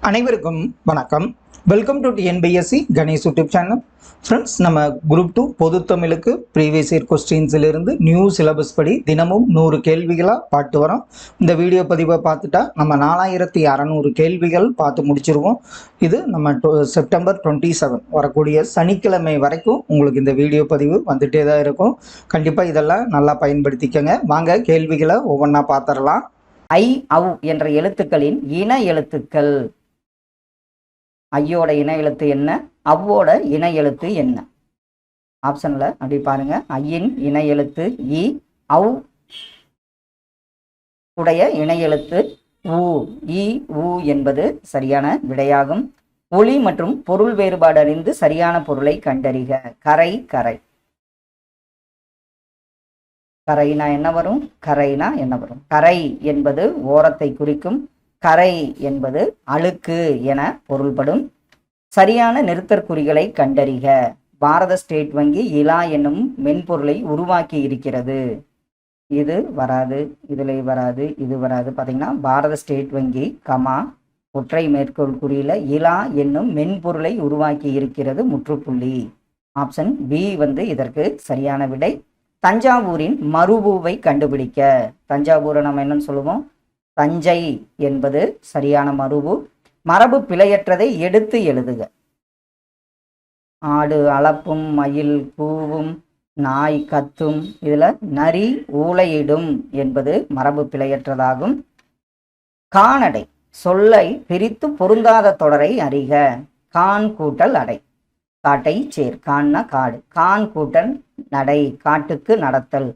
அனைவருக்கும் வணக்கம். Welcome to NPSC Ganesh YouTube channel. Friends, நம்ம குரூப் 2 பொது தமிழுக்கு ப்ரீவியஸ் இயர் கொஸ்டின்ஸிலிருந்து நியூ சிலபஸ் படி தினமும் 100 கேள்விகளாக பார்த்து வரோம். இந்த வீடியோ பதிவை பார்த்துட்டா நம்ம 4600 கேள்விகள் பார்த்து முடிச்சிருவோம். இது நம்ம செப்டம்பர் 27 வரக்கூடிய சனிக்கிழமை வரைக்கும் உங்களுக்கு இந்த வீடியோ பதிவு வந்துட்டே தான் இருக்கும். கண்டிப்பாக இதெல்லாம் நல்லா பயன்படுத்திக்கங்க. வாங்க கேள்விகளை ஒவ்வொன்றா பார்த்துடலாம். ஐ அவ் என்ற எழுத்துக்களின் இன எழுத்துக்கள். ஐயோட இன எழுத்து என்ன, அவ்வோட இன எழுத்து என்ன? ஆப்ஷன்ல அப்படி பாருங்க. ஐயின் இன எழுத்து இ, அவ் உடைய இன எழுத்து ஊ. இ ஊ என்பது சரியான விடையாகும். ஒளி மற்றும் பொருள் வேறுபாடு அறிந்து சரியான பொருளை கண்டறிக. கரை கரை. கரைனா என்ன வரும்? கரைனா என்ன வரும்? கரை என்பது ஓரத்தை குறிக்கும். கரை என்பது அழுக்கு என பொருள்படும். சரியான நிறுத்தற்குறிகளை கண்டறிக. பாரத ஸ்டேட் வங்கி இலா என்னும் மென்பொருளை உருவாக்கி இருக்கிறது. இது வராது, இதுல வராது, இது வராது. பார்த்தீங்கன்னா பாரத ஸ்டேட் வங்கி கமா ஒற்றை மேற்கோள் குறியில இலா என்னும் மென்பொருளை உருவாக்கி இருக்கிறது முற்றுப்புள்ளி. ஆப்ஷன் பி இதற்கு சரியான விடை. தஞ்சாவூரின் மறுபூவை கண்டுபிடிக்க. தஞ்சாவூரை நம்ம என்னன்னு சொல்லுவோம்? தஞ்சை என்பது சரியான மறுபூ. மரபு பிழையற்றதை எடுத்து எழுதுக. ஆடு அளப்பும், மயில் கூவும், நாய் கத்தும். இதுல நரி ஊளையிடும் என்பது மரபு பிழையற்றதாகும். கானடை சொல்லை பிரித்து பொருந்தாத தொடரை அறிக. கான் கூட்டல் அடை. காட்டை சேர். கான்னா காடு. கான் கூட்டல் நடை, காட்டுக்கு நடத்தல்.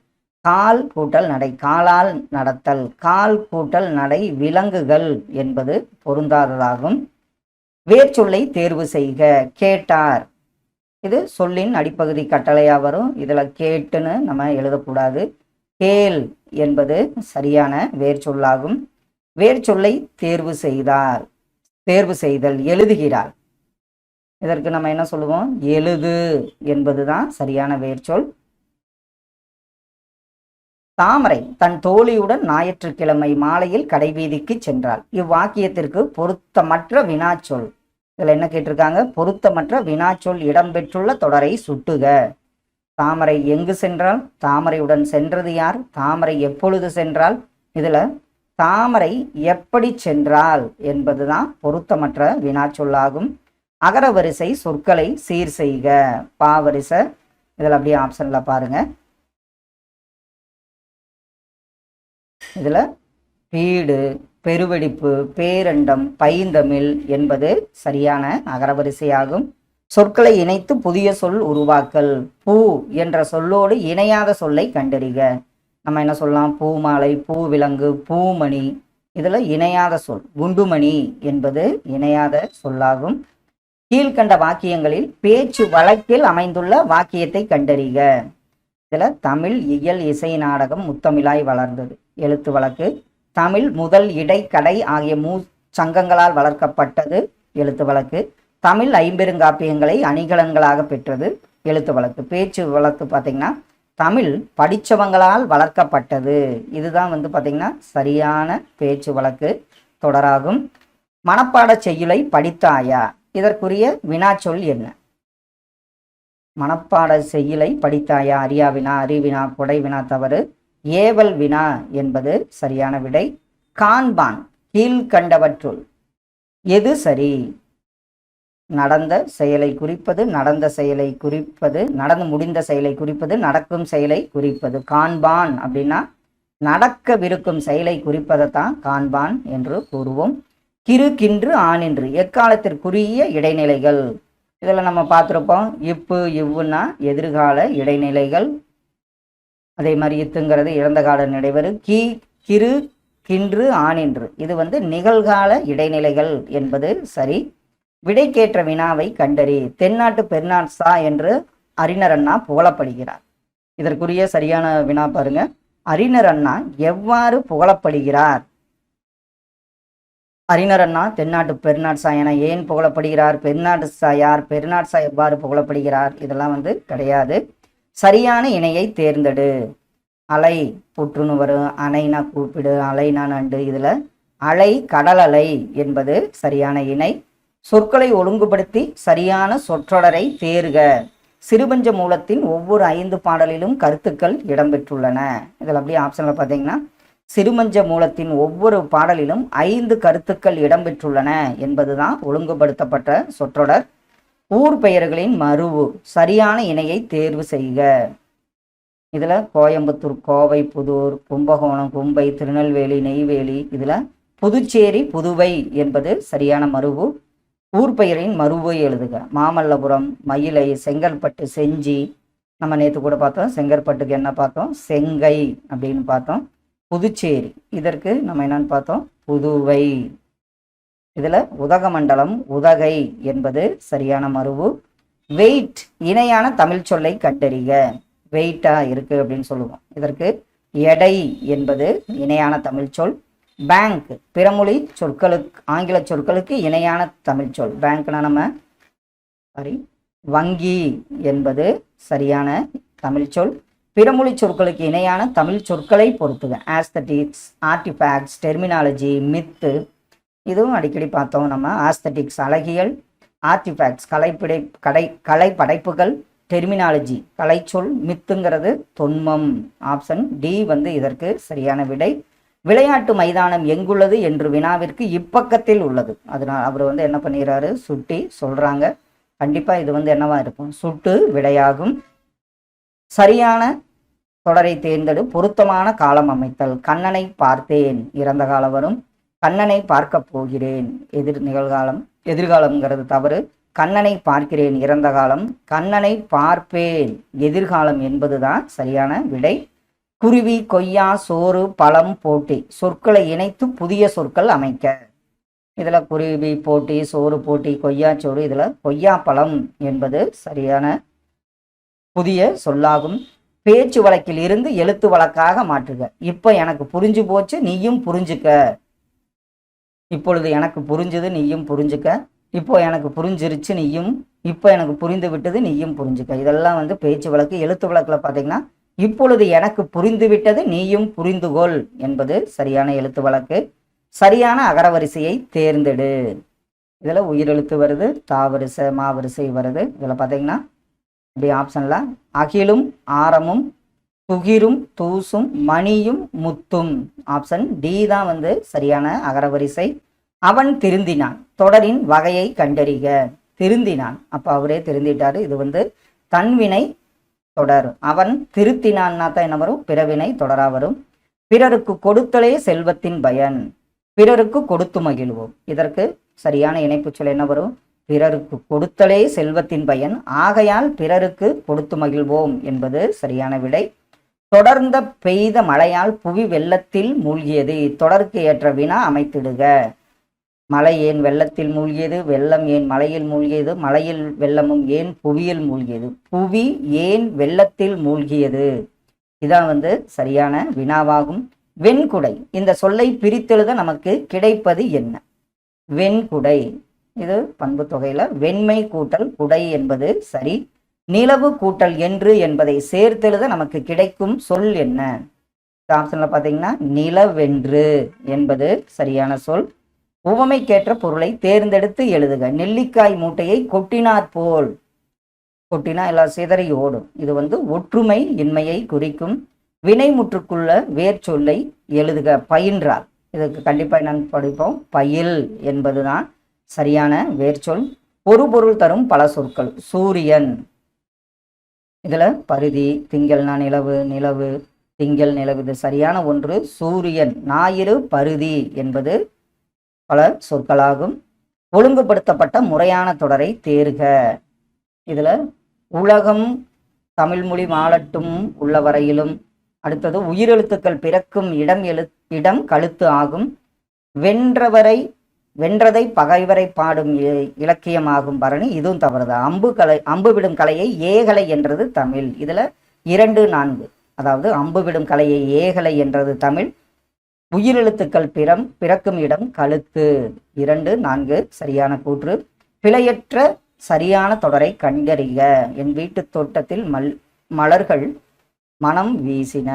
கால் கூட்டல் நடை, காலால் நடத்தல். கால் கூட்டல் நடை, விலங்குகள் என்பது பொருந்தாததாகும். வேர்ச்சொல்லை தேர்வு செய்க. கேட்டார். இது சொல்லின் அடிப்பகுதி கட்டளையா வரும். இதுல கேட்டுன்னு நம்ம எழுதக்கூடாது. கேள் என்பது சரியான வேர்ச்சொல்லாகும். வேர்ச்சொல்லை தேர்வு செய்தார். தேர்வு செய்தல். எழுதுகிறார். இதற்கு நம்ம என்ன சொல்லுவோம்? எழுது என்பதுதான் சரியான வேர்ச்சொல். தாமரை தன் தோழியுடன் ஞாயிற்றுக்கிழமை மாலையில் கடைவீதிக்கு சென்றாள். இவ்வாக்கியத்திற்கு பொருத்தமற்ற வினாச்சொல். இதுல என்ன கேட்டிருக்காங்க? பொருத்தமற்ற வினாச்சொல் இடம்பெற்றுள்ள தொடரை சுட்டுக. தாமரை எங்கு சென்றாள்? தாமரையுடன் சென்றது யார்? தாமரை எப்பொழுது சென்றாள்? இதுல தாமரை எப்படி சென்றாள் என்பதுதான் பொருத்தமற்ற வினாச்சொல்லாகும். அகரவரிசை சொற்களை சீர் செய்க. பாவரிசை. இதில் அப்படியே ஆப்ஷன்ல பாருங்க. இதுல பீடு, பெருவெடிப்பு, பேரண்டம், பைந்தமிழ் என்பது சரியான அகரவரிசையாகும். சொற்களை இணைத்து புதிய சொல் உருவாக்கல். பூ என்ற சொல்லோடு இணையாத சொல்லை கண்டறிக. நம்ம என்ன சொல்லலாம்? பூமாலை, பூவிலங்கு, பூமணி. இதுல இணையாத சொல் குண்டுமணி என்பது இணையாத சொல்லாகும். கீழ்கண்ட வாக்கியங்களில் பேச்சு வழக்கில் அமைந்துள்ள வாக்கியத்தை கண்டறிக. இதுல தமிழ் இயல் இசை நாடகம் முத்தமிழாய் வளர்ந்தது. எழுத்து வழக்கு. தமிழ் முதல் இடை கடை ஆகிய சங்கங்களால் வளர்க்கப்பட்டது. எழுத்து வழக்கு. தமிழ் ஐம்பெருங்காப்பியங்களை அணிகலன்களாக பெற்றது. எழுத்து வழக்கு. பேச்சு வழக்கு பார்த்தீங்கன்னா தமிழ் படித்தவங்களால் வளர்க்கப்பட்டது. இதுதான் பார்த்தீங்கன்னா சரியான பேச்சு வழக்கு தொடராகும். மனப்பாட செய்யுளை படித்தாயா? இதற்குரிய வினாச்சொல் என்ன? மனப்பாட செய்யுளை படித்தாயா? அரியா வினா, அறிவினா, கொடை வினா தவறு. ஏவல் வினா என்பது சரியான விடை. காண்பான் கீழ்கண்டவற்றுள் எது சரி? நடந்த செயலை குறிப்பது, நடந்த செயலை குறிப்பது, நடந்து முடிந்த செயலை குறிப்பது, நடக்கும் செயலை குறிப்பது. காண்பான் அப்படின்னா நடக்கவிருக்கும் செயலை குறிப்பதைத்தான் காண்பான் என்று கூறுவோம். கிறு, கின்று, ஆனின்று எக்காலத்திற்குரிய இடைநிலைகள். இதில் நம்ம பார்த்துருப்போம். இப்பு, இவ்வுன்னா எதிர்கால இடைநிலைகள். அதே மாதிரி இத்துங்கிறது இறந்த கால நினைவரு. கிறு, கின்று, ஆனின்று இது நிகழ்கால இடைநிலைகள் என்பது சரி. விடைக்கேற்ற வினாவை கண்டறி. தென்னாட்டு பெருநாட்சா என்று அறிஞர் அண்ணா புகழப்படுகிறார். இதற்குரிய சரியான வினா பாருங்க. அறிஞர் அண்ணா எவ்வாறு புகழப்படுகிறார்? அறிஞர் அண்ணா தென்னாட்டு பெருநாட்சா என ஏன் புகழப்படுகிறார்? பெருநாட்சா யார்? பெருநாட்சா எவ்வாறு புகழப்படுகிறார்? இதெல்லாம் கிடையாது. சரியான இணையை தேர்ந்தெடு. அலை புற்றுன்னு வரும். அணைனா கூப்பிடு, அலைனா நண்டு. இதுல அலை, கடல் அலை என்பது சரியான இணை. சொற்களை ஒழுங்குபடுத்தி சரியான சொற்றொடரை தேர்க. சிறுபஞ்ச மூலத்தின் ஒவ்வொரு 5 பாடலிலும் கருத்துக்கள் இடம்பெற்றுள்ளன. இதில் அப்படியே ஆப்ஷனில் பார்த்தீங்கன்னா சிறுமஞ்ச மூலத்தின் ஒவ்வொரு பாடலிலும் 5 கருத்துக்கள் இடம்பெற்றுள்ளன என்பதுதான் ஒழுங்குபடுத்தப்பட்ட சொற்றொடர். ஊர் பெயர்களின் மருவு சரியான இணையை தேர்வு செய்க. இதில் கோயம்புத்தூர், கோவை, புதூர், கும்பகோணம், கும்பை, திருநெல்வேலி, நெய்வேலி, இதில் புதுச்சேரி, புதுவை என்பது சரியான மருவு. ஊர் பெயரின் மருவை எழுதுக. மாமல்லபுரம், மயிலை, செங்கல்பட்டு, செஞ்சி. நம்ம நேற்று கூட பார்த்தோம் செங்கற்பட்டுக்கு என்ன பார்த்தோம், செங்கை அப்படின்னு பார்த்தோம். புதுச்சேரி இதற்கு நம்ம என்னன்னு பார்த்தோம், புதுவை. இதில் உதகமண்டலம், உதகை என்பது சரியான மருவு. வெயிட் இணையான தமிழ் சொல்லை கண்டறிக. வெயிட்டா இருக்கு அப்படின்னு சொல்லுவோம். இதற்கு எடை என்பது இணையான தமிழ் சொல். பேங்க் பிறமொழி சொற்களுக்கு, ஆங்கில சொற்களுக்கு இணையான தமிழ் சொல். பேங்க்னா நம்ம வங்கி என்பது சரியான தமிழ் சொல். பிறமொழி சொற்களுக்கு இணையான தமிழ் சொற்களை பொறுத்துக. ஆஸ்தட்டிக்ஸ், ஆர்டிஃபேக்ட்ஸ், டெர்மினாலஜி, மித்து, இதுவும் அடிக்கடி பார்த்தோம் நம்ம. ஆஸ்தட்டிக்ஸ் அழகியல், ஆர்டிஃபேக்ட்ஸ் கலை படைப்புகள், டெர்மினாலஜி கலைச்சொல், மித்துங்கிறது தொன்மம். ஆப்ஷன் டி இதற்கு சரியான விடை. விளையாட்டு மைதானம் எங்குள்ளது என்று வினாவிற்கு இப்பக்கத்தில் உள்ளது. அதனால் அவர் என்ன பண்ணிடுறாரு, சுட்டி சொல்றாங்க. கண்டிப்பா இது என்னவா இருக்கும், சுட்டு விடையாகும். சரியான தொடரை தேர்ந்தெடு. பொருத்தமான காலம் அமைத்தல். கண்ணனை பார்த்தேன் இறந்த காலம் வரும். கண்ணனை பார்க்க போகிறேன் நிகழ்காலம். எதிர்காலம்ங்கிறது தவறு. கண்ணனை பார்க்கிறேன் இறந்த காலம். கண்ணனை பார்ப்பேன் எதிர்காலம் என்பதுதான் சரியான விடை. குருவி, கொய்யா, சோறு, பழம், போட்டி சொற்களை இணைத்து புதிய சொற்கள் அமைக்க. இதுல குருவி போட்டி, சோறு போட்டி, கொய்யா சோறு, இதுல கொய்யா பழம் என்பது சரியான புதிய சொல்லாகும். பேச்சு வழக்கில் இருந்து எழுத்து வழக்காக மாற்றுக. இப்ப எனக்கு புரிஞ்சு போச்சு, நீயும் புரிஞ்சுக்க. இப்பொழுது எனக்கு புரிஞ்சது, நீயும் புரிஞ்சுக்க. இப்போ எனக்கு புரிஞ்சிருச்சு, நீயும். இப்போ எனக்கு புரிந்து விட்டது, நீயும் புரிஞ்சுக்க. இதெல்லாம் பேச்சு வழக்கு. எழுத்து வழக்குல பார்த்தீங்கன்னா இப்பொழுது எனக்கு புரிந்து விட்டது, நீயும் புரிந்துகொள் என்பது சரியான எழுத்து வழக்கு. சரியான அகரவரிசையை தேர்ந்தெடு. இதில் உயிரெழுத்து வருது, தாவரிசை, மாவரிசை வருது. இதில் பார்த்தீங்கன்னா இப்படி ஆப்ஷன்ல அகிலும், ஆரமும், துகிரும், தூசும், மணியும், முத்தும். ஆப்ஷன் டி தான் சரியான அகரவரிசை. அவன் திருந்தினான். தொடரின் வகையை கண்டறிக. திருந்தினான், அப்ப அவரே திருந்திட்டாரு. இது தன்வினை தொடர். அவன் திருத்தினான்னா தான் என்ன வரும், பிறவினை தொடரா வரும். பிறருக்கு கொடுத்தலே செல்வத்தின் பயன். பிறருக்கு கொடுத்து மகிழ்வோம். இதற்கு சரியான இணைப்பு சொல் என்ன வரும், பிறருக்கு கொடுத்தலே செல்வத்தின் பயன். ஆகையால் பிறருக்கு கொடுத்து மகிழ்வோம் என்பது சரியான விடை. தொடர்ந்த பெய்த மழையால் புவி வெள்ளத்தில் மூழ்கியது. தொடருக்கு ஏற்ற வினா அமைத்திடுக. மழை ஏன் வெள்ளத்தில் மூழ்கியது, வெள்ளம் ஏன் மலையில் மூழ்கியது, மலையில் வெள்ளமும் ஏன் புவியில் மூழ்கியது, புவி ஏன் வெள்ளத்தில் மூழ்கியது. இதான் சரியான வினாவாகும். வெண்குடை இந்த சொல்லை பிரித்தெழுத நமக்கு கிடைப்பது என்ன. வெண்குடை இது பண்பு தொகையில வெண்மை கூட்டல் குடை என்பது சரி. நிலவு கூட்டல் என்று என்பதை சேர்த்தெழுத நமக்கு கிடைக்கும் சொல் என்ன. ஆப்ஷன்ல பாத்தீங்கன்னா நிலவென்று என்பது சரியான சொல். உவமைக்கேற்ற பொருளை தேர்ந்தெடுத்து எழுதுக. நெல்லிக்காய் மூட்டையை கொட்டினாற் போல். கொட்டினா எல்லாம் சிதறி ஓடும். இது ஒற்றுமை இன்மையை குறிக்கும். வினைமுற்றுக்குள்ள வேர் சொல்லை எழுதுக. பயின்றால். இதுக்கு கண்டிப்பா என்னன்னு படிப்போம், பயில் என்பதுதான் சரியான வேர்ச்சொல். ஒரு பொருள் தரும் பல சொற்கள். சூரியன். இதுல பருதி, திங்கள்னா நிலவு, நிலவு, திங்கள், நிலவு. இது சரியான ஒன்று. சூரியன். ஞாயிறு, பருதி என்பது பல சொற்களாகும். ஒழுங்குபடுத்தப்பட்ட முறையான தொடரை தேர்க. இதுல உலகம் தமிழ்மொழி மாளட்டும் உள்ள வரையிலும். அடுத்தது உயிரெழுத்துக்கள் பிறக்கும் இடம் கழுத்து ஆகும். வென்றதை பகைவரை பாடும் இலக்கியமாகும் பரணி. இதுவும் தவறுது. அம்பு விடும் கலையை ஏகலை என்றது தமிழ். இதுல 2, 4 அதாவது அம்பு விடும் கலையை ஏகலை என்றது தமிழ். உயிரெழுத்துக்கள் பிறக்கும் இடம் கழுத்து. 2, 4 சரியான கூற்று. பிழையற்ற சரியான தொடரை கண்டறிக. என் வீட்டு தோட்டத்தில் மலர்கள் மனம் வீசின.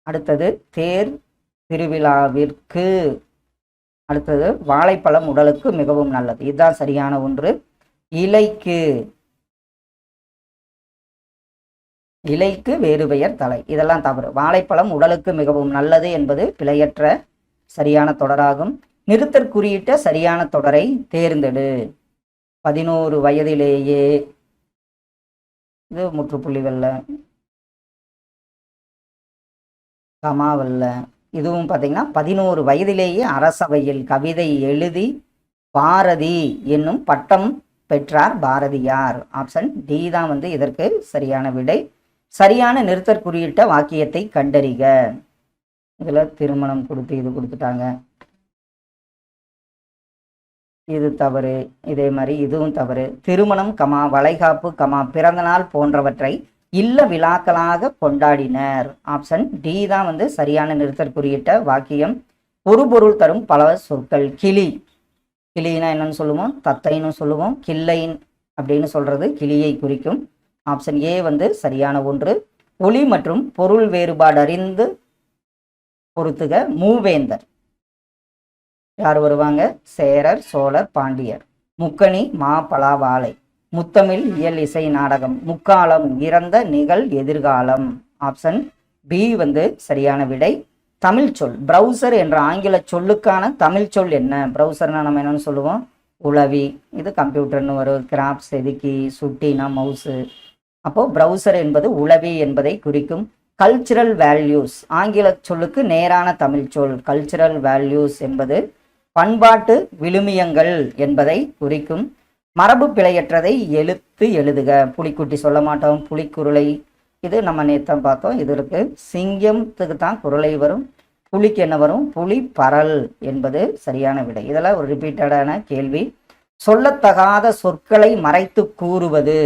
அடுத்தது தேர் திருவிழாவிற்கு அடுத்தது வாழைப்பழம் உடலுக்கு மிகவும் நல்லது, இதுதான் சரியான ஒன்று. இலைக்கு, இலைக்கு வேறு பெயர் தலை, இதெல்லாம் தவறு. வாழைப்பழம் உடலுக்கு மிகவும் நல்லது என்பது பிழையற்ற சரியான தொடராகும். நிறுத்தற்குறியிட்ட சரியான தொடரை தேர்ந்தெடு. 11 வயதிலேயே, இது முற்றுப்புள்ளி வெல்ல, கமாவல்ல. இதுவும் பார்த்தீங்கன்னா 11 வயதிலேயே அரசவையில் கவிதை எழுதி பாரதி என்னும் பட்டம் பெற்றார் பாரதியார். ஆப்ஷன் டி தான் வந்து இதற்கு சரியான விடை. சரியான நிறுத்தற்குறியிட்ட வாக்கியத்தை கண்டறிக. இதுல திருமணம் கொடுத்து இது கொடுத்துட்டாங்க, இது தவறு. இதே மாதிரி இதுவும் தவறு. திருமணம் கமா வளைகாப்பு கமா பிறந்தநாள் போன்றவற்றை இல்ல விழாக்களாக கொண்டாடினர். ஆப்ஷன் டி தான் வந்து சரியான நிறுத்தற்குறியிட்ட வாக்கியம். ஒரு பொருள் தரும் பல சொற்கள். கிளி, கிளினா என்னன்னு சொல்லுவோம், தத்தைன்னு சொல்லுவோம். கிள்ளைன் அப்படின்னு சொல்றது கிளியை குறிக்கும். ஆப்ஷன் ஏ வந்து சரியான ஒன்று. ஒளி மற்றும் பொருள் வேறுபாடு அறிந்து பொறுத்துக. மூவேந்தர் யார் வருவாங்க? சேரர், சோழர், பாண்டியர். முக்கணி, மா, பலா, வாழை. முத்தமிழ், இயல், இசை, நாடகம். முக்காலம், இறந்த, நிகழ், எதிர்காலம். ஆப்ஷன் பி வந்து சரியான விடை. தமிழ் சொல். பிரவுசர் என்ற ஆங்கில சொல்லுக்கான தமிழ் சொல் என்ன? பிரவுசர்னா நம்ம என்னன்னு சொல்லுவோம்? உளவி. இது கம்ப்யூட்டர்னு வரும். கிராப், செதுக்கி, சுட்டினா மவுசு. அப்போ பிரவுசர் என்பது உளவி என்பதை குறிக்கும். கல்ச்சுரல் வேல்யூஸ் ஆங்கில சொல்லுக்கு நேரான தமிழ் சொல். கல்ச்சுரல் வேல்யூஸ் என்பது பண்பாட்டு விழுமியங்கள் என்பதை குறிக்கும். மரபு பிழையற்றதை எழுத்து எழுதுக. புலிக்குட்டி சொல்ல மாட்டோம், புலிக்குருளை. இது நம்ம நேத்தம் பார்த்தோம். இது இருக்கு. சிங்கத்துக்கு தான் குரலை வரும், புலிக்கு என்ன வரும்? புலி பரல் என்பது சரியான விடை. இதெல்லாம் ஒரு ரிப்பீட்டடான கேள்வி. சொல்லத்தகாத சொற்களை மறைத்து கூறுவது.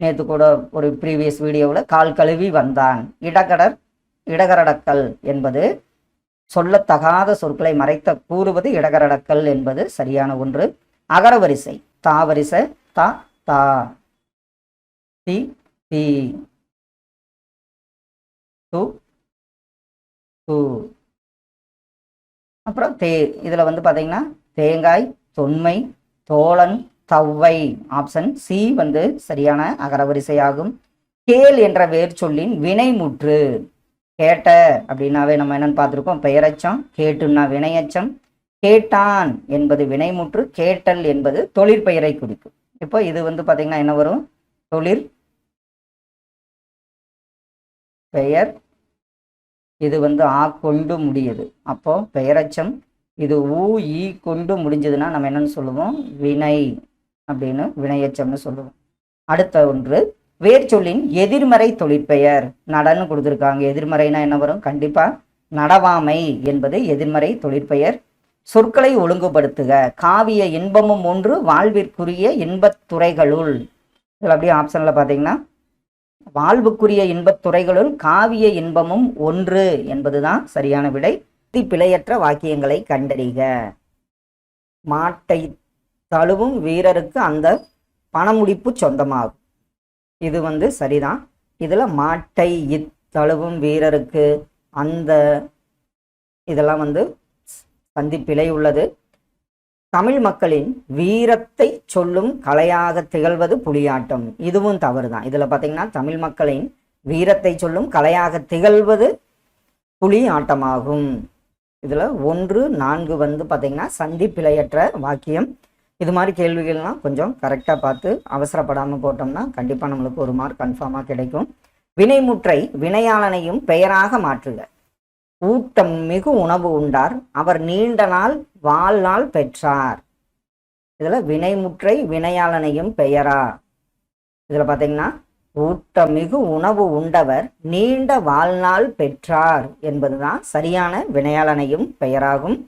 நேற்று கூட ஒரு ப்ரீவியஸ் வீடியோவில் கால் கழுவி வந்தான். இடகரடக்கல் என்பது சொல்லத்தகாத சொற்களை மறைத்த கூறுவது இடகரடக்கல் என்பது சரியான ஒன்று. அகரவரிசை. தாவரிசை தா தா, தி தி, து து. அப்புறம் இதுல வந்து பாத்தீங்கன்னா தேங்காய், தொன்மை, தோழன், தவ்வை. ஆப்ஷன் சி வந்து சரியான அகரவரிசையாகும். கேள் என்ற வேர் சொல்லின் வினைமுற்று. கேட்ட அப்படின்னாவே நம்ம என்னன்னு பார்த்துருக்கோம், பெயரச்சம். கேட்டுன்னா வினையச்சம். கேட்டான் என்பது வினைமுற்று. கேட்டல் என்பது தொழிற்பெயரை குறிக்கும். இப்போ இது வந்து பாத்தீங்கன்னா என்ன வரும்? தொழிற் பெயர். இது வந்து ஆ கொண்டு முடியுது, அப்போ பெயரச்சம். இது ஊ ஈ கொண்டு முடிஞ்சதுன்னா நம்ம என்னன்னு சொல்லுவோம்? வினை அப்படின்னு, வினையச்சம்னு சொல்லுவோம். அடுத்த ஒன்று வேர் சொல்லின் எதிர்மறை தொழிற்பெயர். நடன்னு கொடுத்துருக்காங்க. எதிர்மறைனா என்ன வரும்? கண்டிப்பா நடவாமை என்பது எதிர்மறை தொழிற்பெயர். சொற்களை ஒழுங்குபடுத்துக. காவிய இன்பமும் ஒன்று, வாழ்விற்குரிய இன்பத்துறைகளுள். இதில் அப்படியே ஆப்ஷன்ல பார்த்தீங்கன்னா வாழ்வுக்குரிய இன்பத்துறைகளுள் காவிய இன்பமும் ஒன்று என்பதுதான் சரியான விடை. பிழையற்ற வாக்கியங்களை கண்டறிக. மாட்டை தழுவும் வீரருக்கு அந்த பணமுடிப்பு சொந்தமாகும். இது வந்து சரிதான். இதுல மாட்டை தழுவும் வீரருக்கு அந்த, இதெல்லாம் வந்து சந்திப்பிழை உள்ளது. தமிழ் மக்களின் வீரத்தை சொல்லும் கலையாக திகழ்வது புலியாட்டம். இதுவும் தவறுதான். இதுல பாத்தீங்கன்னா தமிழ் மக்களின் வீரத்தை சொல்லும் கலையாக திகழ்வது புலி ஆட்டமாகும். இதுல 1, 4 வந்து பாத்தீங்கன்னா சந்திப்பிழையற்ற வாக்கியம். இது மாதிரி கேள்விகள்லாம் கொஞ்சம் கரெக்டா பார்த்து அவசரப்படாம போட்டோம்னா கண்டிப்பா நம்மளுக்கு ஒரு மார்க் கன்ஃபார்மா கிடைக்கும். வினைமுற்றை வினையாளனையும் பெயராக மாற்றுக. ஊட்டம் மிகு உணவு உண்டார், அவர் நீண்ட நாள் வாழ்நாள் பெற்றார். இதுல வினைமுற்றை வினையாளனையும் பெயரா. இதுல பாத்தீங்கன்னா ஊட்டமிகு உணவு உண்டவர் நீண்ட வாழ்நாள் பெற்றார் என்பதுதான் சரியான வினையாளனையும் பெயராகும்.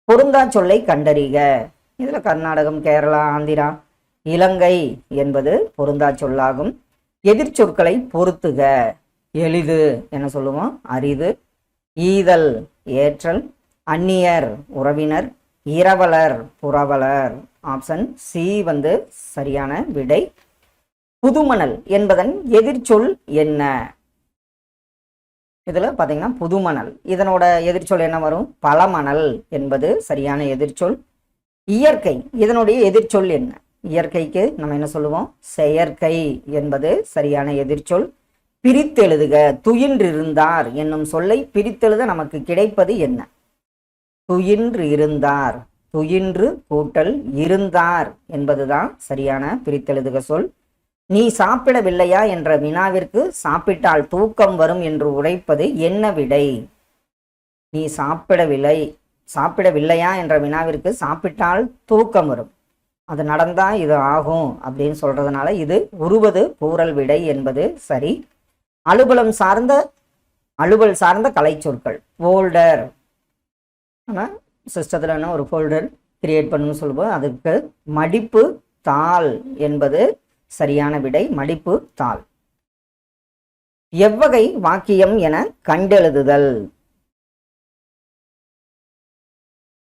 பொருந்தா சொல்லை கண்டறிக. இதுல கர்நாடகம், கேரளா, ஆந்திரா, இலங்கை என்பது பொருந்தா சொல்லாகும். எதிர்ச்சொற்களை பொருத்துக. எளிது என்ன சொல்லுவோம்? அரிது. ஈதல் ஏற்றல். அந்நியர் உறவினர். இரவலர் புரவலர். ஆப்ஷன் சி வந்து சரியான விடை. புதுமணல் என்பதன் எதிர்ச்சொல் என்ன? இதில் பார்த்தீங்கன்னா புதுமணல், இதனோட எதிர்ச்சொல் என்ன வரும்? பழமணல் என்பது சரியான எதிர்ச்சொல். இயற்கை, இதனுடைய எதிர்ச்சொல் என்ன? இயற்கைக்கு நம்ம என்ன சொல்லுவோம்? செயற்கை என்பது சரியான எதிர்ச்சொல். பிரித்தெழுதுக, துயின்றிருந்தார் என்னும் சொல்லை பிரித்தெழுத நமக்கு கிடைப்பது என்ன? துயின்று இருந்தார், துயின்று கூட்டல் இருந்தார் என்பதுதான் சரியான பிரித்தெழுதுக சொல். நீ சாப்பிடவில்லையா என்ற வினாவிற்கு சாப்பிட்டால் தூக்கம் வரும் என்று உரைப்பது என்ன விடை? நீ சாப்பிடவில்லையா என்ற வினாவிற்கு சாப்பிட்டால் தூக்கம் வரும், அது நடந்தா இது ஆகும் அப்படின்னு சொல்றதுனால இது உருவது கூறல் விடை என்பது சரி. அலுவல் சார்ந்த கலை சொற்கள். ஃபோல்டர், நம்ம சிஸ்டத்தில் என்ன ஒரு ஃபோல்டர் கிரியேட் பண்ணணும்னு சொல்லுவோம், அதுக்கு மடிப்பு தாள் என்பது சரியான விடை. மடிப்பு தாள். எவ்வகை வாக்கியம் என கண்டெழுதுதல்?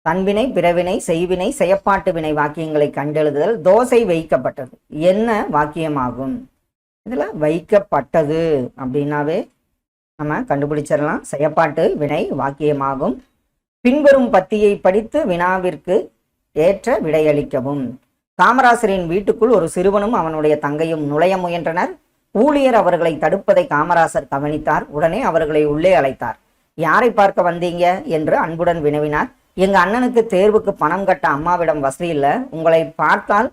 தன்வினை, பிறவினை, செய்வினை, செயப்பாட்டு வினை வாக்கியங்களை கண்டெழுதுதல். தோசை வைக்கப்பட்டது என்ன வாக்கியமாகும்? இதுல வைக்கப்பட்டது அப்படின்னாவே நம்ம கண்டுபிடிச்சிடலாம், செயப்பாட்டு வினை வாக்கியமாகும். பின்வரும் பத்தியை படித்து வினாவிற்கு ஏற்ற விடையளிக்கவும். காமராசரின் வீட்டுக்குள் ஒரு சிறுவனும் அவனுடைய தங்கையும் நுழைய முயன்றனர். ஊழியர் அவர்களை தடுப்பதை காமராசர் கவனித்தார். உடனே அவர்களை உள்ளே அழைத்தார். யாரை பார்க்க வந்தீங்க என்று அன்புடன் வினவினார். எங்க அண்ணனுக்கு தேர்வுக்கு பணம் கட்ட அம்மாவிடம் வசதி இல்லை, உங்களை பார்த்தால்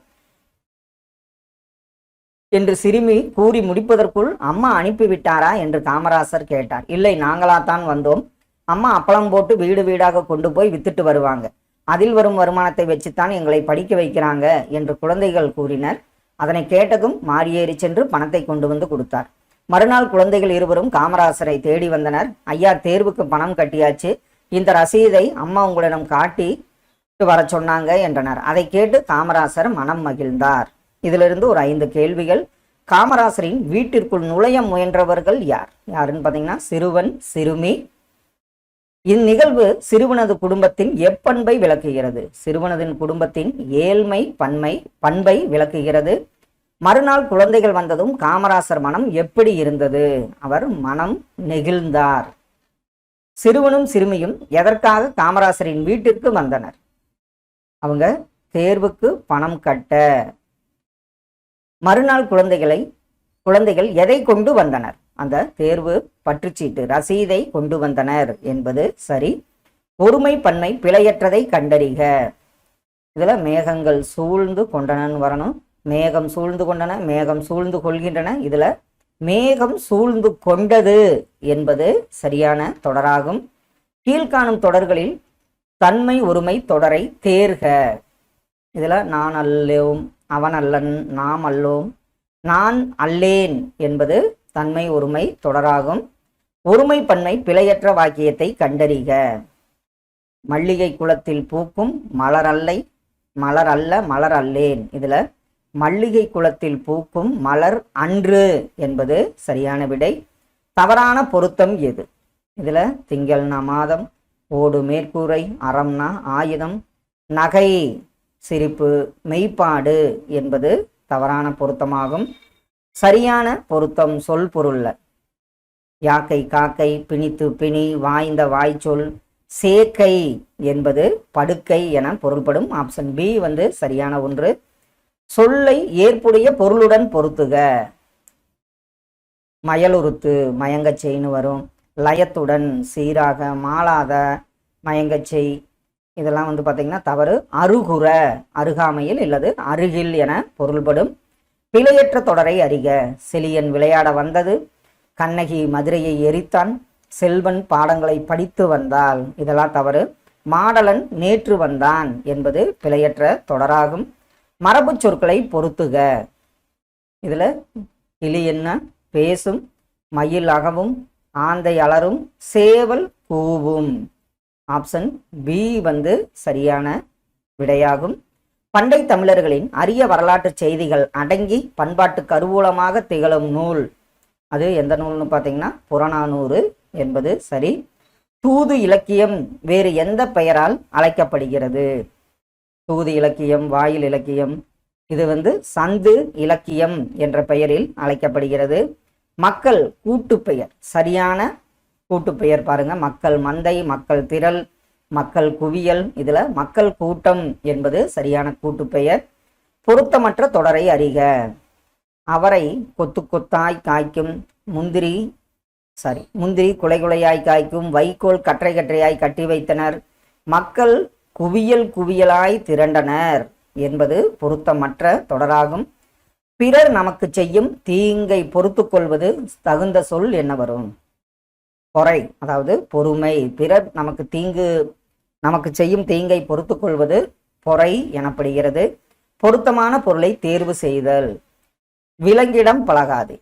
என்று சிறுமி கூறி முடிப்பதற்குள் அம்மா அனுப்பிவிட்டாரா என்று காமராசர் கேட்டார். இல்லை, நாங்களாத்தான் வந்தோம். அம்மா அப்பளம் போட்டு வீடு வீடாக கொண்டு போய் வித்துட்டு வருவாங்க, அதில் வரும் வருமானத்தை வச்சுத்தான் எங்களை படிக்க வைக்கிறாங்க என்று குழந்தைகள் கூறினர். அதனை கேட்டதும் மாறியேறி சென்று பணத்தை கொண்டு வந்து கொடுத்தார். மறுநாள் குழந்தைகள் இருவரும் காமராசரை தேடி வந்தனர். ஐயா, தேர்வுக்கு பணம் கட்டியாச்சு, இந்த ரசீதை அம்மா உங்களிடம் காட்டி வர சொன்னாங்க என்றனர். அதை கேட்டு காமராசர் மனம் மகிழ்ந்தார். இதிலிருந்து ஒரு 5 கேள்விகள். காமராசரின் வீட்டிற்குள் நுழைய முயன்றவர்கள் யார்? யாருன்னு பார்த்தீங்கன்னா சிறுவன், சிறுமி. இந்நிகழ்வு சிறுவனது குடும்பத்தின் எப்பண்பை விளக்குகிறது? சிறுவனதின் குடும்பத்தின் ஏழ்மை பண்பை விளக்குகிறது. மறுநாள் குழந்தைகள் வந்ததும் காமராசர் மனம் எப்படி இருந்தது? அவர் மனம் நெகிழ்ந்தார். சிறுவனும் சிறுமியும் எதற்காக காமராசரின் வீட்டிற்கு வந்தனர்? அவங்க தேர்வுக்கு பணம் கட்ட. மறுநாள் குழந்தைகள் எதை கொண்டு வந்தனர்? அந்த தேர்வு பற்றுச்சீட்டு, ரசீதை கொண்டு வந்தனர் என்பது சரி. ஒருமை பன்மை பிழையற்றதை கண்டறிக. இதுல மேகங்கள் சூழ்ந்து கொண்டனன்னு வரணும். மேகம் சூழ்ந்து கொண்டன, மேகம் சூழ்ந்து கொள்கின்றன. இதுல மேகம் சூழ்ந்து கொண்டது என்பது சரியான தொடராகும். கீழ்காணும் தொடர்களில் தன்மை ஒருமை தொடரை தேர்க. இதுல நான் அல்லோம், அவன் அல்லன், நாம் அல்லோம், நான் அல்லேன் என்பது தன்மை ஒருமை தொடராகும். ஒருமை பன்மை பிழையற்ற வாக்கியத்தை கண்டறிக. மல்லிகை குளத்தில் பூக்கும் மலர் அல்ல மலர் அல்லேன். இதுல மல்லிகை குளத்தில் பூக்கும் மலர் அன்று என்பது சரியான விடை. தவறான பொருத்தம் எது? இதுல திங்கள்னா மாதம், ஓடு மேற்கூரை, அறம்னா ஆயுதம், நகை சிரிப்பு, மெய்ப்பாடு என்பது தவறான பொருத்தமாகும். சரியான பொருத்தம் சொல் பொருள்ல யாக்கை காக்கை, பிணித்து பிணி, வாய்ந்த வாய்ச்சொல், சேக்கை என்பது படுக்கை என பொருள்படும். ஆப்ஷன் பி சரியான ஒன்று. சொல்லை ஏற்புடைய பொருளுடன் பொருத்துக. மயலுறுத்து மயங்கச்செய்னு வரும். லயத்துடன், சீராக, மாளாத, மயங்கச்செய் இதெல்லாம் பார்த்தீங்கன்னா தவறு. அருகுற, அருகாமையில் இல்லது அருகில் என பொருள்படும். பிழையற்ற தொடரை அறிக. செலியன் விளையாட வந்தது, கண்ணகி மதுரையை எரித்தான், செல்வன் பாடங்களை படித்து வந்தால் இதெல்லாம் தவறு. மாடலன் நேற்று வந்தான் என்பது பிழையற்ற தொடராகும். மரபு சொற்களை பொருத்துக. இதுல கிளி என்ன பேசும், மயில் அகவும், ஆந்தை அலரும், சேவல் கூவும். ஆப்ஷன் பி சரியான விடையாகும். பண்டை தமிழர்களின் அரிய வரலாற்று செய்திகள் அடங்கி பண்பாட்டு கருவூலமாக திகழும் நூல், அது எந்த நூல்னு பார்த்தீங்கன்னா புறநானூறு என்பது சரி. தூது இலக்கியம் வேறு எந்த பெயரால் அழைக்கப்படுகிறது? தூது இலக்கியம், வாயில் இலக்கியம், இது சந்து இலக்கியம் என்ற பெயரில் அழைக்கப்படுகிறது. மக்கள் கூட்டு பெயர் சரியான கூட்டு பெயர் பாருங்க, மக்கள் மந்தை, மக்கள் திரள், மக்கள் குவியல். இதுல மக்கள் கூட்டம் என்பது சரியான கூட்டு பெயர். பொருத்தமற்ற தொடரை அறிக. அவரை கொத்து கொத்தாய் காய்க்கும், முந்திரி குலை குலையாய் காய்க்கும், வைக்கோல் கற்றை கற்றையாய் கட்டி வைத்தனர், மக்கள் குவியல் குவியலாய் திரண்டனர் என்பது பொருத்தமற்ற தொடராகும். பிறர் நமக்கு செய்யும் தீங்கை பொறுத்து கொள்வது தகுந்த சொல் என்ன வரும்? பொறை, அதாவது பொறுமை. பிறர் நமக்கு செய்யும் தீங்கை பொறுத்து கொள்வது பொறை எனப்படுகிறது. பொருத்தமான பொருளை தேர்வு செய்தல். விலங்கிடம் பழகாது.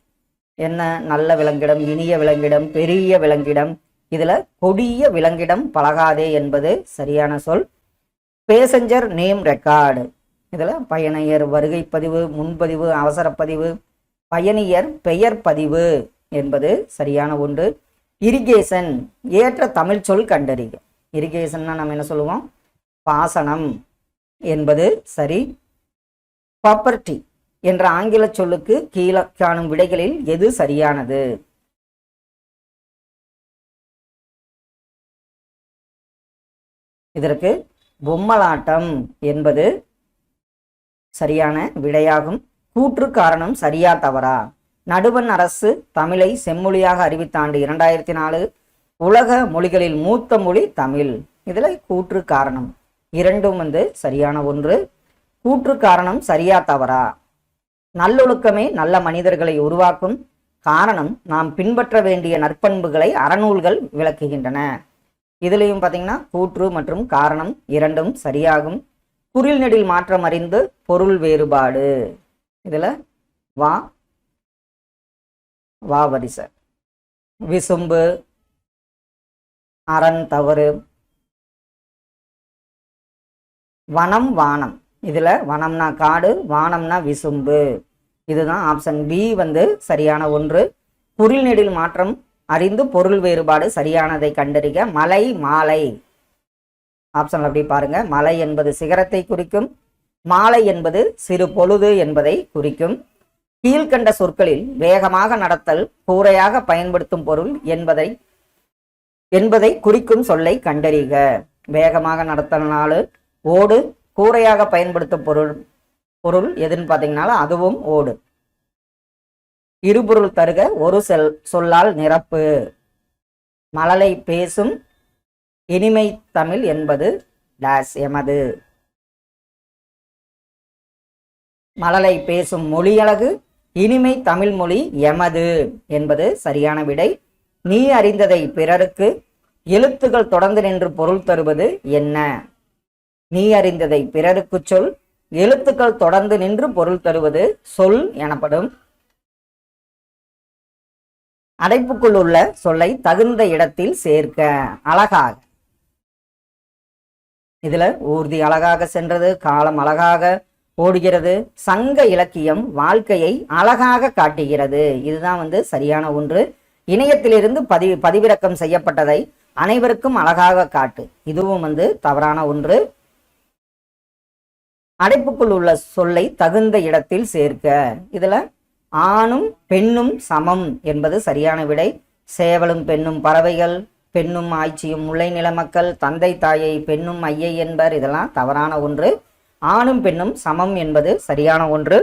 என்ன? நல்ல விலங்கிடம், இனிய விலங்கிடம், பெரிய விலங்கிடம். இதுல கொடிய விலங்கிடம் பழகாதே என்பது சரியான சொல். Passenger name record. இதுல பயணியர் வருகை பதிவு, முன்பதிவு, அவசரப்பதிவு, பயணியர் பெயர் பதிவு என்பது சரியான ஒன்று. இரிகேஷன், ஏற்ற தமிழ் சொல் கண்டறிக. இரிகேஷன்னா நம்ம என்ன சொல்லுவோம்? பாசனம் என்பது சரி. ப்ராப்பர்ட்டி என்ற ஆங்கில சொல்லுக்கு கீழே காணும் விடைகளில் எது சரியானது? இதற்கு பொம்மலாட்டம் என்பது சரியான விடையாகும். கூற்று காரணம் சரியா தவறா? நடுவண் அரசு தமிழை செம்மொழியாக அறிவித்த ஆண்டு 2004. உலக மொழிகளில் மூத்த மொழி தமிழ். இதுல கூற்று காரணம் இரண்டும் சரியான ஒன்று. கூற்று காரணம் சரியா தவறா? நல்லொழுக்கமே நல்ல மனிதர்களை உருவாக்கும். காரணம், நாம் பின்பற்ற வேண்டிய நற்பண்புகளை அறநூல்கள் விளக்குகின்றன. இதுலேயும் பார்த்தீங்கன்னா கூற்று மற்றும் காரணம் இரண்டும் சரியாகும். குறில் நெடில் மாற்றம் அறிந்து பொருள் வேறுபாடு. இதுல வா வரிசை. விசும்பு, அரண் தவறு. வனம் வானம். இதுல வனம்னா காடு, வானம்னா விசும்பு. இதுதான் ஆப்ஷன் பி சரியான ஒன்று. குறில் நெடில் மாற்றம் அறிந்து பொருள் வேறுபாடு சரியானதை கண்டறிக. மலை மாலை. ஆப்ஷன் அப்படி பாருங்க. மலை என்பது சிகரத்தை குறிக்கும், மாலை என்பது சிறு பொழுது என்பதை குறிக்கும். கீழ்கண்ட சொற்களில் வேகமாக நடத்தல் கூரையாக பயன்படுத்தும் பொருள் என்பதை குறிக்கும் சொல்லை கண்டறிக. வேகமாக நடத்தல்னாலும் ஓடு, கூரையாக பயன்படுத்தும் பொருள் எதுன்னு பார்த்தீங்கன்னா அதுவும் ஓடு. இருபொருள் தருக, ஒரு சொல்லால் நிரப்பு. மழலை பேசும் இனிமை தமிழ் என்பது டேஸ் எமது. மழலை பேசும் மொழியழகு, இனிமை தமிழ் மொழி எமது என்பது சரியான விடை. நீ அறிந்ததை பிறருக்கு, எழுத்துக்கள் தொடர்ந்து நின்று பொருள் தருவது என்ன? நீ அறிந்ததை பிறருக்கு சொல், எழுத்துக்கள் தொடர்ந்து நின்று பொருள் தருவது சொல் எனப்படும். அடைப்புக்குள் உள்ள சொல்லை தகுந்த இடத்தில் சேர்க்க. அழகாக. இதுல ஊர்தி அழகாக சென்றது, காலம் அழகாக ஓடுகிறது. சங்க இலக்கியம் வாழ்க்கையை அழகாக காட்டுகிறது. இதுதான் சரியான ஒன்று. இணையத்திலிருந்து பதிவிறக்கம் செய்யப்பட்டதை அனைவருக்கும் அழகாக காட்டு. இதுவும் தவறான ஒன்று. அடைப்புக்குள் உள்ள சொல்லை தகுந்த இடத்தில் சேர்க்க. இதுல ஆணும் பெண்ணும் சமம் என்பது சரியான விடை. சேவலும் பெண்ணும் பறவைகள், பெண்ணும் ஆய்ச்சியும் முல்லை நில மக்கள், தந்தை தாயை பெண்ணும் ஐயை என்பர். இதெல்லாம் தவறான ஒன்று. ஆணும் பெண்ணும் சமம் என்பது சரியான ஒன்று.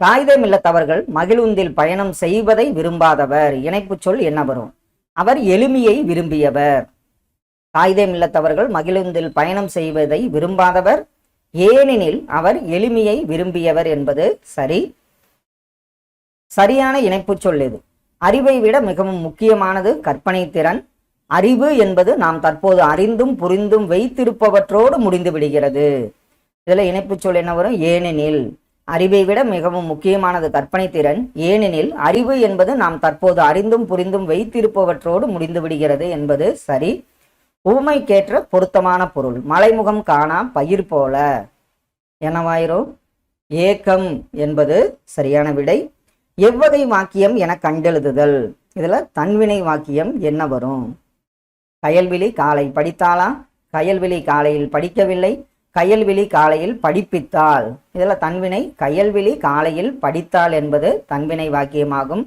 காகிதம் இல்லத்தவர்கள் மகிழுந்தில் பயணம் செய்வதை விரும்பாதவர். இணைப்பு சொல் என்ன வரும்? அவர் எளிமையை விரும்பியவர். காகிதம் இல்லத்தவர்கள் மகிழுந்தில் பயணம் செய்வதை விரும்பாதவர், ஏனெனில் அவர் எளிமையை விரும்பியவர் என்பது சரி. சரியான இணைப்பு சொல் எது? அறிவை விட மிகவும் முக்கியமானது கற்பனை திறன். அறிவு என்பது நாம் தற்போது அறிந்தும் புரிந்தும் வைத்திருப்பவற்றோடு முடிந்து விடுகிறது. இதுல இணைப்பு சொல் என்ன வரும்? ஏனெனில். அறிவை விட மிகவும் முக்கியமானது கற்பனை திறன், ஏனெனில் அறிவு என்பது நாம் தற்போது அறிந்தும் புரிந்தும் வைத்திருப்பவற்றோடு முடிந்து விடுகிறது என்பது சரி. ஊமைக்கேற்ற பொருத்தமான பொருள். மலைமுகம் காணா பயிர் போல என்னவாயிரும்? ஏக்கம் என்பது சரியான விடை. எவ்வகை வாக்கியம் என கண்டெழுதுதல். இதுல தன்வினை வாக்கியம் என்ன வரும்? கயல்விழி காலை படித்தாளா, கயல்விழி காலையில் படிக்கவில்லை, கயல்விழி காலையில் படிப்பித்தாள். இதுல தன்வினை கயல்விழி காலையில் படித்தாள் என்பது தன்வினை வாக்கியமாகும்.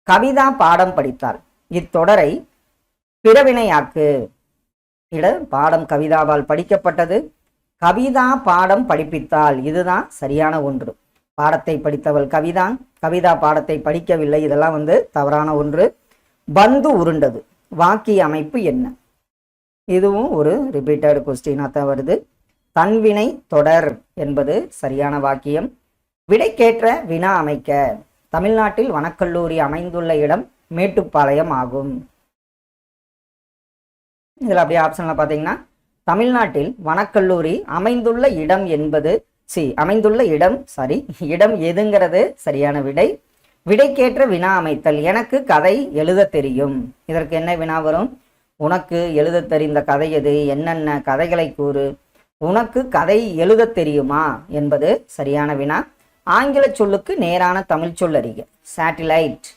கவிதா பாடம் படித்தாள். இத்தொடரை பிறவினையாக்கு. பாடம் கவிதாவால் படிக்கப்பட்டது. கவிதா பாடம் படிப்பித்தால், இதுதான் சரியான ஒன்று. பாடத்தை படித்தவள் கவிதான், கவிதா பாடத்தை படிக்கவில்லை, இதெல்லாம் தவறான ஒன்று. பந்து உருண்டது, வாக்கிய அமைப்பு என்ன? இதுவும் ஒரு ரிப்பீட்டட் கொஸ்டினாக தான் வருது. தன்வினை தொடர் என்பது சரியான வாக்கியம். விடைக்கேற்ற வினா அமைக்க. தமிழ்நாட்டில் வனக்கல்லூரி அமைந்துள்ள இடம் மேட்டுப்பாளையம் ஆகும். இதில் அப்படியே ஆப்ஷன்ல பார்த்தீங்கன்னா, தமிழ்நாட்டில் வனக்கல்லூரி அமைந்துள்ள இடம் என்பது இடம் எதுங்கிறது சரியான விடை. விடைக்கேற்ற வினா அமைத்தல். எனக்கு கதை எழுத தெரியும். இதற்கு என்ன வினா வரும்? உனக்கு எழுத தெரிந்த கதை எது? என்னென்ன கதைகளை கூறு. உனக்கு கதை எழுத தெரியுமா என்பது சரியான வினா. ஆங்கில சொல்லுக்கு நேரான தமிழ் சொல் அறிக. சேட்டிலைட்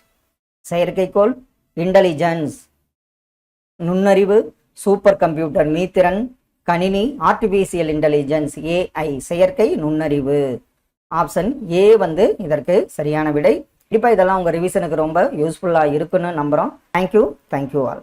செயற்கைக்கோள், இன்டெலிஜென்ஸ் நுண்ணறிவு, சூப்பர் கம்ப்யூட்டர் மீத்திறன், கணினி ஆர்டிபிஷியல் இன்டெலிஜென்ஸ் ஏஐ செயற்கை நுண்ணறிவு. ஆப்ஷன் ஏ இதற்கு சரியான விடை. கண்டிப்பாக இதெல்லாம் உங்கள் ரிவிஷனுக்கு ரொம்ப யூஸ்ஃபுல்லாக இருக்குன்னு நம்புகிறோம். Thank you all.